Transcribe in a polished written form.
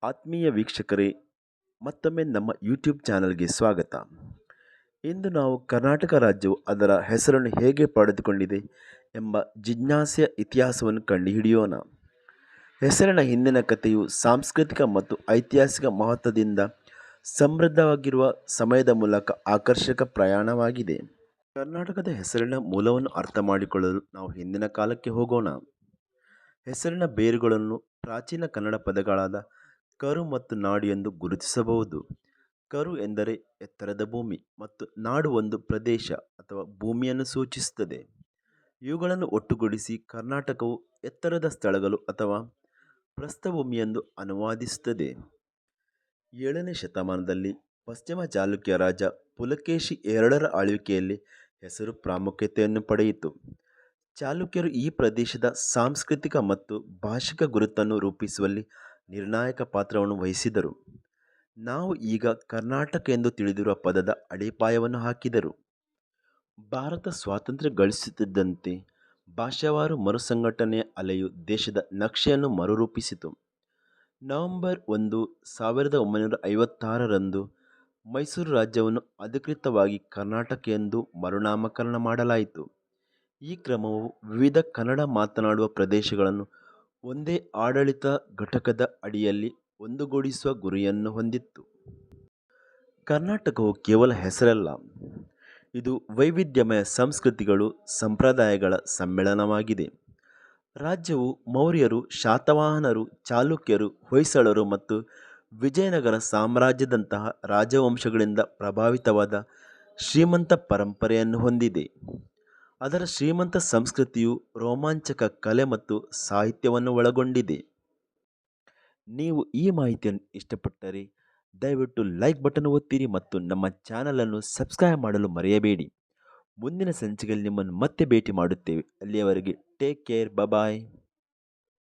ಆತ್ಮೀಯ ವೀಕ್ಷಕರೇ, ಮತ್ತೊಮ್ಮೆ ನಮ್ಮ ಯೂಟ್ಯೂಬ್ ಚಾನಲ್ಗೆ ಸ್ವಾಗತ. ಇಂದು ನಾವು ಕರ್ನಾಟಕ ರಾಜ್ಯವು ಅದರ ಹೆಸರನ್ನು ಹೇಗೆ ಪಡೆದುಕೊಂಡಿದೆ ಎಂಬ ಜಿಜ್ಞಾಸೆಯ ಇತಿಹಾಸವನ್ನು ಕಂಡುಹಿಡಿಯೋಣ. ಹೆಸರಿನ ಹಿಂದಿನ ಕಥೆಯು ಸಾಂಸ್ಕೃತಿಕ ಮತ್ತು ಐತಿಹಾಸಿಕ ಮಹತ್ವದಿಂದ ಸಮೃದ್ಧವಾಗಿರುವ ಸಮಯದ ಮೂಲಕ ಆಕರ್ಷಕ ಪ್ರಯಾಣವಾಗಿದೆ. ಕರ್ನಾಟಕದ ಹೆಸರಿನ ಮೂಲವನ್ನು ಅರ್ಥ ಮಾಡಿಕೊಳ್ಳಲು ನಾವು ಹಿಂದಿನ ಕಾಲಕ್ಕೆ ಹೋಗೋಣ. ಹೆಸರಿನ ಬೇರುಗಳನ್ನು ಪ್ರಾಚೀನ ಕನ್ನಡ ಪದಗಳಾದ ಕರು ಮತ್ತು ನಾಡು ಎಂದು ಗುರುತಿಸಬಹುದು. ಕರು ಎಂದರೆ ಎತ್ತರದ ಭೂಮಿ ಮತ್ತು ನಾಡು ಒಂದು ಪ್ರದೇಶ ಅಥವಾ ಭೂಮಿಯನ್ನು ಸೂಚಿಸುತ್ತದೆ. ಇವುಗಳನ್ನು ಒಟ್ಟುಗೂಡಿಸಿ ಕರ್ನಾಟಕವು ಎತ್ತರದ ಸ್ಥಳಗಳು ಅಥವಾ ಪ್ರಸ್ಥಭೂಮಿ ಎಂದು ಅನುವಾದಿಸುತ್ತದೆ. 7ನೇ ಶತಮಾನದಲ್ಲಿ ಪಶ್ಚಿಮ ಚಾಲುಕ್ಯ ರಾಜ ಪುಲಕೇಶಿ ಎರಡರ ಆಳ್ವಿಕೆಯಲ್ಲಿ ಹೆಸರು ಪ್ರಾಮುಖ್ಯತೆಯನ್ನು ಪಡೆಯಿತು. ಚಾಲುಕ್ಯರು ಈ ಪ್ರದೇಶದ ಸಾಂಸ್ಕೃತಿಕ ಮತ್ತು ಭಾಷಿಕ ಗುರುತನ್ನು ರೂಪಿಸುವಲ್ಲಿ ನಿರ್ಣಾಯಕ ಪಾತ್ರವನ್ನು ವಹಿಸಿದರು. ನಾವು ಈಗ ಕರ್ನಾಟಕ ಎಂದು ತಿಳಿದಿರುವ ಪದದ ಅಡಿಪಾಯವನ್ನು ಹಾಕಿದರು. ಭಾರತ ಸ್ವಾತಂತ್ರ್ಯ ಗಳಿಸುತ್ತಿದ್ದಂತೆ ಭಾಷಾವಾರು ಮರುಸಂಘಟನೆಯ ಅಲೆಯು ದೇಶದ ನಕ್ಷೆಯನ್ನು ಮರುರೂಪಿಸಿತು. ನವೆಂಬರ್ 1, 1956ರಂದು ಮೈಸೂರು ರಾಜ್ಯವನ್ನು ಅಧಿಕೃತವಾಗಿ ಕರ್ನಾಟಕ ಎಂದು ಮರುನಾಮಕರಣ ಮಾಡಲಾಯಿತು. ಈ ಕ್ರಮವು ವಿವಿಧ ಕನ್ನಡ ಮಾತನಾಡುವ ಪ್ರದೇಶಗಳನ್ನು ಒಂದೇ ಆಡಳಿತ ಘಟಕದ ಅಡಿಯಲ್ಲಿ ಒಂದುಗೂಡಿಸುವ ಗುರಿಯನ್ನು ಹೊಂದಿತ್ತು. ಕರ್ನಾಟಕವು ಕೇವಲ ಹೆಸರಲ್ಲ, ಇದು ವೈವಿಧ್ಯಮಯ ಸಂಸ್ಕೃತಿಗಳು, ಸಂಪ್ರದಾಯಗಳ ಸಮ್ಮಿಳನವಾಗಿದೆ. ರಾಜ್ಯವು ಮೌರ್ಯರು, ಶಾತವಾಹನರು, ಚಾಲುಕ್ಯರು, ಹೊಯ್ಸಳರು ಮತ್ತು ವಿಜಯನಗರ ಸಾಮ್ರಾಜ್ಯದಂತಹ ರಾಜವಂಶಗಳಿಂದ ಪ್ರಭಾವಿತವಾದ ಶ್ರೀಮಂತ ಪರಂಪರೆಯನ್ನು ಹೊಂದಿದೆ. ಅದರ ಶ್ರೀಮಂತ ಸಂಸ್ಕೃತಿಯು ರೋಮಾಂಚಕ ಕಲೆ ಮತ್ತು ಸಾಹಿತ್ಯವನ್ನು ಒಳಗೊಂಡಿದೆ. ನೀವು ಈ ಮಾಹಿತಿಯನ್ನು ಇಷ್ಟಪಟ್ಟರೆ ದಯವಿಟ್ಟು ಲೈಕ್ ಬಟನ್ ಒತ್ತಿರಿ ಮತ್ತು ನಮ್ಮ ಚಾನಲನ್ನು ಸಬ್ಸ್ಕ್ರೈಬ್ ಮಾಡಲು ಮರೆಯಬೇಡಿ. ಮುಂದಿನ ಸಂಚಿಕೆಯಲ್ಲಿ ನಿಮ್ಮನ್ನು ಮತ್ತೆ ಭೇಟಿ ಮಾಡುತ್ತೇವೆ. ಅಲ್ಲಿಯವರೆಗೆ ಟೇಕ್ ಕೇರ್, ಬಾಯ್.